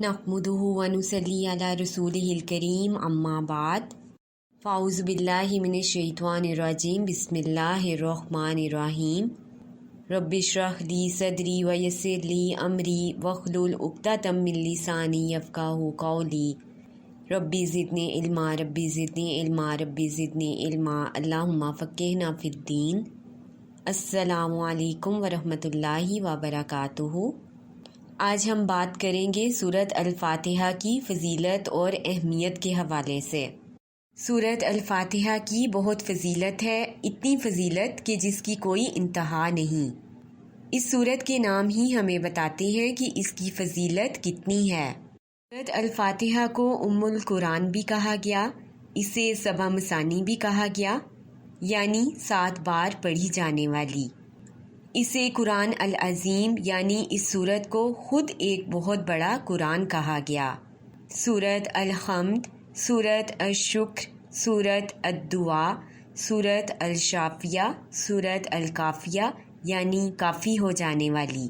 نحمدہ ونصلی علی رسولہ الکریم اما بعد فاعوذ باللہ من الشیطان الرجیم بسم اللہ الرحمن الرحیم رب اشرح لی صدری ویسر لی امری واحلل عقدۃ من لسانی یفقہوا قولی ربی زدنی علما ربی زدنی علما ربی زدنی علما اللہم فقہنا فی الدین۔ السلام علیکم ورحمۃ اللہ وبرکاتہ۔ آج ہم بات کریں گے سورۃ الفاتحہ کی فضیلت اور اہمیت کے حوالے سے۔ سورۃ الفاتحہ کی بہت فضیلت ہے، اتنی فضیلت کہ جس کی کوئی انتہا نہیں۔ اس سورت کے نام ہی ہمیں بتاتے ہیں کہ اس کی فضیلت کتنی ہے۔ سورۃ الفاتحہ کو ام القرآن بھی کہا گیا، اسے سبع مثانی بھی کہا گیا، یعنی 7 بار پڑھی جانے والی۔ اسے قرآن العظیم یعنی اس سورت کو خود ایک بہت بڑا قرآن کہا گیا۔ سورۃ الحمد، سورۃ الشکر، سورۃ الدعاء، سورۃ الشافیہ، سورۃ الکافیہ یعنی کافی ہو جانے والی۔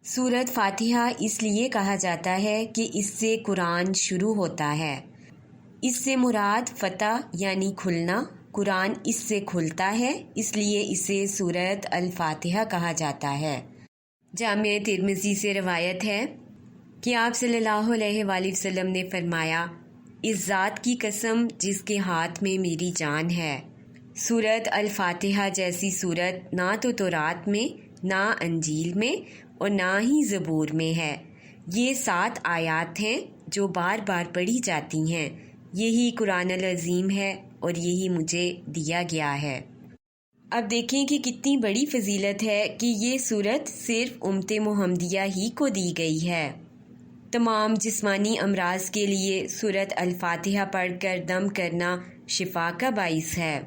سورۃ فاتحہ اس لیے کہا جاتا ہے کہ اس سے قرآن شروع ہوتا ہے۔ اس سے مراد فتح یعنی کھلنا، قرآن اس سے کھلتا ہے، اس لیے اسے سورۃ الفاتحہ کہا جاتا ہے۔ جامع ترمذی سے روایت ہے کہ آپ صلی اللہ علیہ وآلہ وسلم نے فرمایا، اس ذات کی قسم جس کے ہاتھ میں میری جان ہے، سورۃ الفاتحہ جیسی سورت نہ تو تورات میں، نہ انجیل میں اور نہ ہی زبور میں ہے۔ یہ 7 آیات ہیں جو بار بار پڑھی جاتی ہیں۔ یہی قرآن العظیم ہے اور یہی مجھے دیا گیا ہے۔ اب دیکھیں کہ کتنی بڑی فضیلت ہے کہ یہ سورت صرف امت محمدیہ ہی کو دی گئی ہے۔ تمام جسمانی امراض کے لیے سورت الفاتحہ پڑھ کر دم کرنا شفا کا باعث ہے۔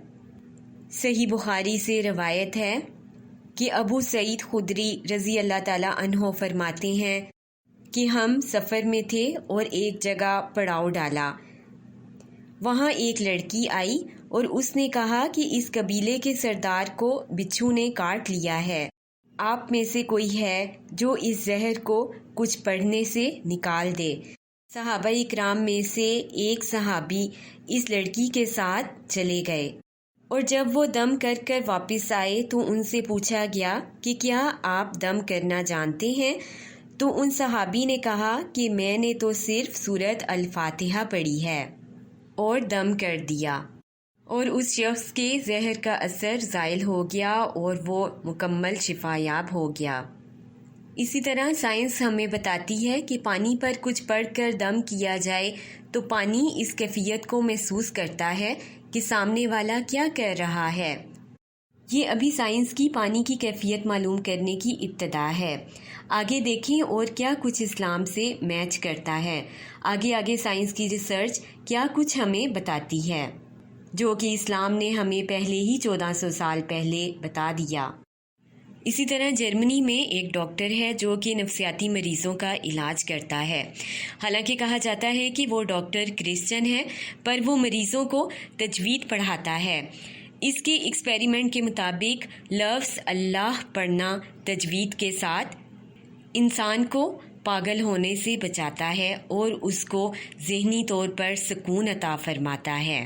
صحیح بخاری سے روایت ہے کہ ابو سعید خدری رضی اللہ تعالی عنہ فرماتے ہیں کہ ہم سفر میں تھے اور ایک جگہ پڑاؤ ڈالا۔ وہاں ایک لڑکی آئی اور اس نے کہا کہ اس قبیلے کے سردار کو بچھو نے کاٹ لیا ہے، آپ میں سے کوئی ہے جو اس زہر کو کچھ پڑھنے سے نکال دے۔ صحابہ اکرام میں سے ایک صحابی اس لڑکی کے ساتھ چلے گئے اور جب وہ دم کر کر واپس آئے تو ان سے پوچھا گیا کہ کیا آپ دم کرنا جانتے ہیں؟ تو ان صحابی نے کہا کہ میں نے تو صرف سورۃ الفاتحہ پڑھی ہے اور دم کر دیا، اور اس شخص کے زہر کا اثر زائل ہو گیا اور وہ مکمل شفا یاب ہو گیا۔ اسی طرح سائنس ہمیں بتاتی ہے کہ پانی پر کچھ پڑھ کر دم کیا جائے تو پانی اس کیفیت کو محسوس کرتا ہے کہ سامنے والا کیا کر رہا ہے۔ یہ ابھی سائنس کی پانی کی کیفیت معلوم کرنے کی ابتدا ہے۔ آگے دیکھیں اور کیا کچھ اسلام سے میچ کرتا ہے۔ آگے سائنس کی ریسرچ کیا کچھ ہمیں بتاتی ہے، جو کہ اسلام نے ہمیں پہلے ہی 1400 سال پہلے بتا دیا۔ اسی طرح جرمنی میں ایک ڈاکٹر ہے جو کہ نفسیاتی مریضوں کا علاج کرتا ہے۔ حالانکہ کہا جاتا ہے کہ وہ ڈاکٹر کرسچن ہے، پر وہ مریضوں کو تجوید پڑھاتا ہے۔ اس کے ایکسپیریمنٹ کے مطابق لفظ اللہ پڑھنا تجوید کے ساتھ انسان کو پاگل ہونے سے بچاتا ہے اور اس کو ذہنی طور پر سکون عطا فرماتا ہے۔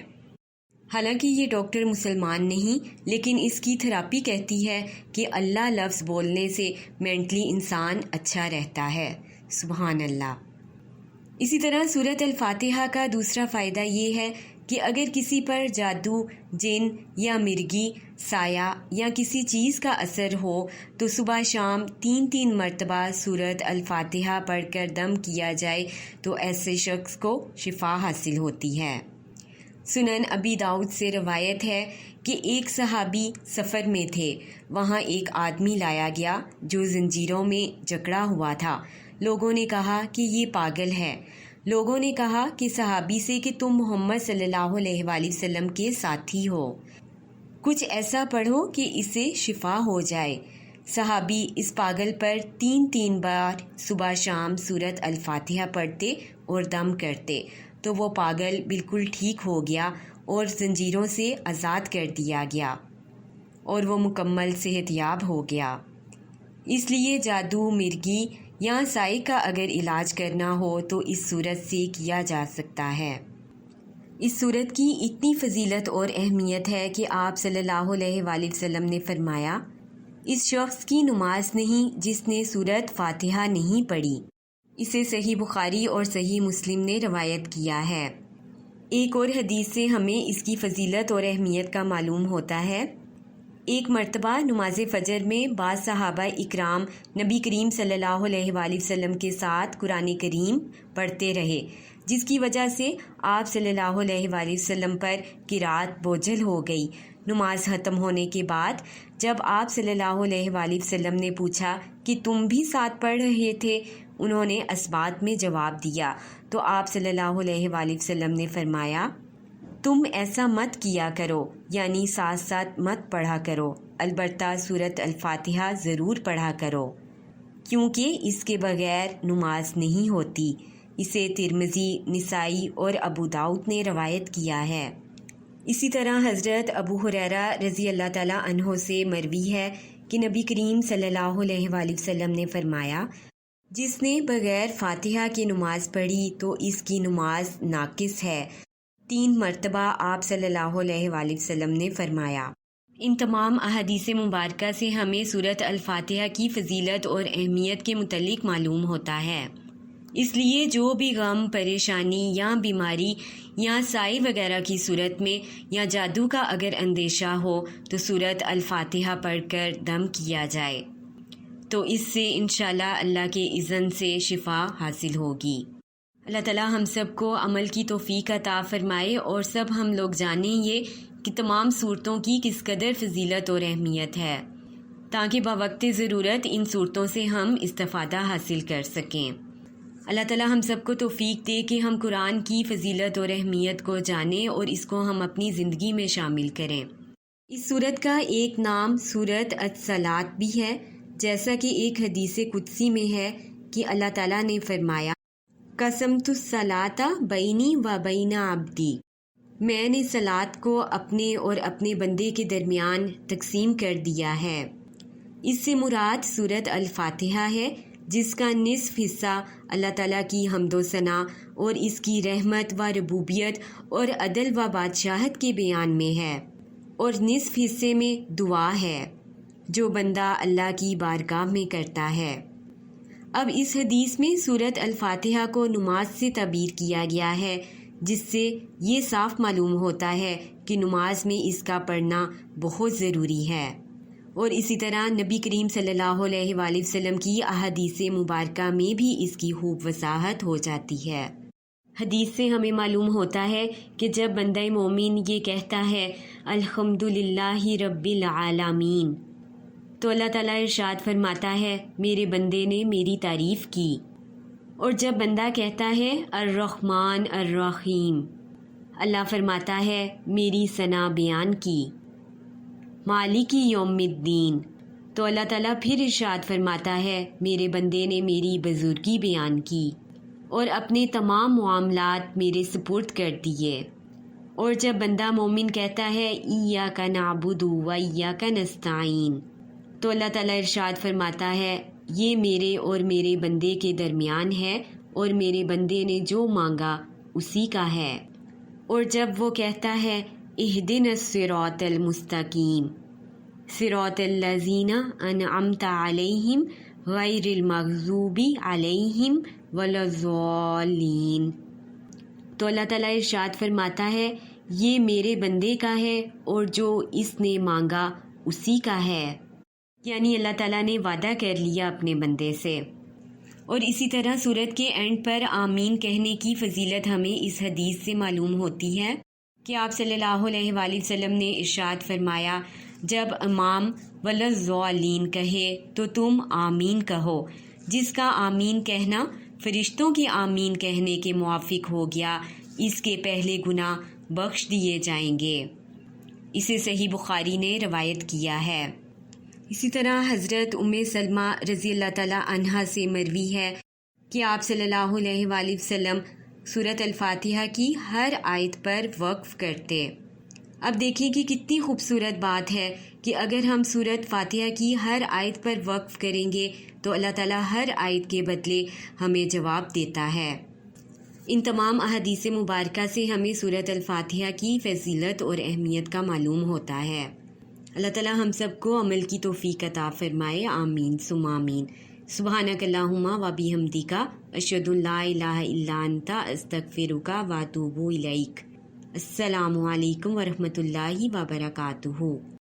حالانکہ یہ ڈاکٹر مسلمان نہیں، لیکن اس کی تھراپی کہتی ہے کہ اللہ لفظ بولنے سے مینٹلی انسان اچھا رہتا ہے۔ سبحان اللہ۔ اسی طرح سورۃ الفاتحہ کا دوسرا فائدہ یہ ہے کہ اگر کسی پر جادو، جن یا مرگی، سایہ یا کسی چیز کا اثر ہو تو صبح شام 3 مرتبہ سورۃ الفاتحہ پڑھ کر دم کیا جائے تو ایسے شخص کو شفا حاصل ہوتی ہے۔ سنن ابی داؤد سے روایت ہے کہ ایک صحابی سفر میں تھے، وہاں ایک آدمی لایا گیا جو زنجیروں میں جکڑا ہوا تھا۔ لوگوں نے کہا کہ یہ پاگل ہے۔ لوگوں نے کہا کہ صحابی سے کہ تم محمد صلی اللہ علیہ وآلہ وسلم کے ساتھی ہو، کچھ ایسا پڑھو کہ اسے شفا ہو جائے۔ صحابی اس پاگل پر 3 بار صبح شام سورۃ الفاتحہ پڑھتے اور دم کرتے تو وہ پاگل بالکل ٹھیک ہو گیا اور زنجیروں سے آزاد کر دیا گیا اور وہ مکمل صحت یاب ہو گیا۔ اس لیے جادو، مرگی یا سائے کا اگر علاج کرنا ہو تو اس صورت سے کیا جا سکتا ہے۔ اس صورت کی اتنی فضیلت اور اہمیت ہے کہ آپ صلی اللہ علیہ وآلہ وسلم نے فرمایا، اس شخص کی نماز نہیں جس نے سورۃ فاتحہ نہیں پڑھی۔ اسے صحیح بخاری اور صحیح مسلم نے روایت کیا ہے۔ ایک اور حدیث سے ہمیں اس کی فضیلت اور اہمیت کا معلوم ہوتا ہے۔ ایک مرتبہ نماز فجر میں بعض صحابہ اکرام نبی کریم صلی اللہ علیہ وآلہ وسلم کے ساتھ قرآن کریم پڑھتے رہے، جس کی وجہ سے آپ صلی اللہ علیہ وآلہ وسلم پر قرات بوجھل ہو گئی۔ نماز ختم ہونے کے بعد جب آپ صلی اللہ علیہ وآلہ وسلم نے پوچھا کہ تم بھی ساتھ پڑھ رہے تھے، انہوں نے اسبات میں جواب دیا تو آپ صلی اللہ علیہ وآلہ وسلم نے فرمایا، تم ایسا مت کیا کرو، یعنی ساتھ ساتھ مت پڑھا کرو، البتہ سورۃ الفاتحہ ضرور پڑھا کرو، کیونکہ اس کے بغیر نماز نہیں ہوتی۔ اسے ترمذی، نسائی اور ابو داؤد نے روایت کیا ہے۔ اسی طرح حضرت ابو ہریرہ رضی اللہ تعالیٰ عنہ سے مروی ہے کہ نبی کریم صلی اللہ علیہ وآلہ وسلم نے فرمایا، جس نے بغیر فاتحہ کی نماز پڑھی تو اس کی نماز ناقص ہے۔ 3 مرتبہ آپ صلی اللہ علیہ وآلہ وسلم نے فرمایا۔ ان تمام احادیث مبارکہ سے ہمیں سورۃ الفاتحہ کی فضیلت اور اہمیت کے متعلق معلوم ہوتا ہے۔ اس لیے جو بھی غم، پریشانی یا بیماری یا سائے وغیرہ کی صورت میں یا جادو کا اگر اندیشہ ہو تو سورۃ الفاتحہ پڑھ کر دم کیا جائے، تو اس سے انشاءاللہ اللہ کے اذن سے شفا حاصل ہوگی۔ اللہ تعالیٰ ہم سب کو عمل کی توفیق عطا فرمائے اور سب ہم لوگ جانیں یہ کہ تمام صورتوں کی کس قدر فضیلت اور اہمیت ہے، تاکہ بوقت ضرورت ان صورتوں سے ہم استفادہ حاصل کر سکیں۔ اللہ تعالیٰ ہم سب کو توفیق دے کہ ہم قرآن کی فضیلت اور اہمیت کو جانیں اور اس کو ہم اپنی زندگی میں شامل کریں۔ اس سورت کا ایک نام سورۃ الصلاۃ بھی ہے، جیسا کہ ایک حدیث قدسی میں ہے کہ اللہ تعالیٰ نے فرمایا، قسمت الصلاۃ بینی و بین عبدی، میں نے صلاۃ کو اپنے اور اپنے بندے کے درمیان تقسیم کر دیا ہے۔ اس سے مراد سورۃ الفاتحہ ہے، جس کا نصف حصہ اللہ تعالیٰ کی حمد و ثنا اور اس کی رحمت و ربوبیت اور عدل و بادشاہت کے بیان میں ہے، اور نصف حصے میں دعا ہے جو بندہ اللہ کی بارگاہ میں کرتا ہے۔ اب اس حدیث میں سورۃ الفاتحہ کو نماز سے تعبیر کیا گیا ہے، جس سے یہ صاف معلوم ہوتا ہے کہ نماز میں اس کا پڑھنا بہت ضروری ہے۔ اور اسی طرح نبی کریم صلی اللہ علیہ وآلہ وسلم کی احادیث مبارکہ میں بھی اس کی خوب وضاحت ہو جاتی ہے۔ حدیث سے ہمیں معلوم ہوتا ہے کہ جب بندہ مومن یہ کہتا ہے الحمدللہ رب العالمین، تو اللہ تعالیٰ ارشاد فرماتا ہے میرے بندے نے میری تعریف کی۔ اور جب بندہ کہتا ہے الرحمن الرحیم، اللہ فرماتا ہے میری ثنا بیان کی۔ مالک یوم الدین، تو اللہ تعالیٰ پھر ارشاد فرماتا ہے میرے بندے نے میری بزرگی بیان کی اور اپنے تمام معاملات میرے سپرد کر دیے۔ اور جب بندہ مومن کہتا ہے ایاک نعبد و ایاک نستعین، تو اللہ تعالیٰ ارشاد فرماتا ہے یہ میرے اور میرے بندے کے درمیان ہے اور میرے بندے نے جو مانگا اسی کا ہے۔ اور جب وہ کہتا ہے اہدنا الصراط المستقیم صراط الذین انعمت علیہم غیر المغضوب علیہم ولا الضالین، تو اللہ تعالیٰ ارشاد فرماتا ہے یہ میرے بندے کا ہے اور جو اس نے مانگا اسی کا ہے، یعنی اللہ تعالیٰ نے وعدہ کر لیا اپنے بندے سے۔ اور اسی طرح سورت کے اینڈ پر آمین کہنے کی فضیلت ہمیں اس حدیث سے معلوم ہوتی ہے کہ آپ صلی اللہ علیہ وآلہ وسلم نے ارشاد فرمایا جب امام ولا الضالین کہے تو تم آمین کہو، جس کا آمین کہنا فرشتوں کے آمین کہنے کے موافق ہو گیا، اس کے پہلے گناہ بخش دیے جائیں گے۔ اسے صحیح بخاری نے روایت کیا ہے۔ اسی طرح حضرت ام سلمہ رضی اللہ تعالیٰ عنہا سے مروی ہے کہ آپ صلی اللہ علیہ وآلہ وسلم سورۃ الفاتحہ کی ہر آیت پر وقف کرتے۔ اب دیکھیں کہ کتنی خوبصورت بات ہے کہ اگر ہم سورۃ فاتحہ کی ہر آیت پر وقف کریں گے تو اللہ تعالیٰ ہر آیت کے بدلے ہمیں جواب دیتا ہے۔ ان تمام احادیث مبارکہ سے ہمیں سورۃ الفاتحہ کی فضیلت اور اہمیت کا معلوم ہوتا ہے۔ اللہ تعالیٰ ہم سب کو عمل کی توفیق عطا فرمائے، آمین ثم آمین۔ سبحانک اللہم و بحمدک، اشہد ان لا الہ الا انت، استغفرک و اتوب الیک۔ السلام علیکم ورحمۃ اللہ وبرکاتہ۔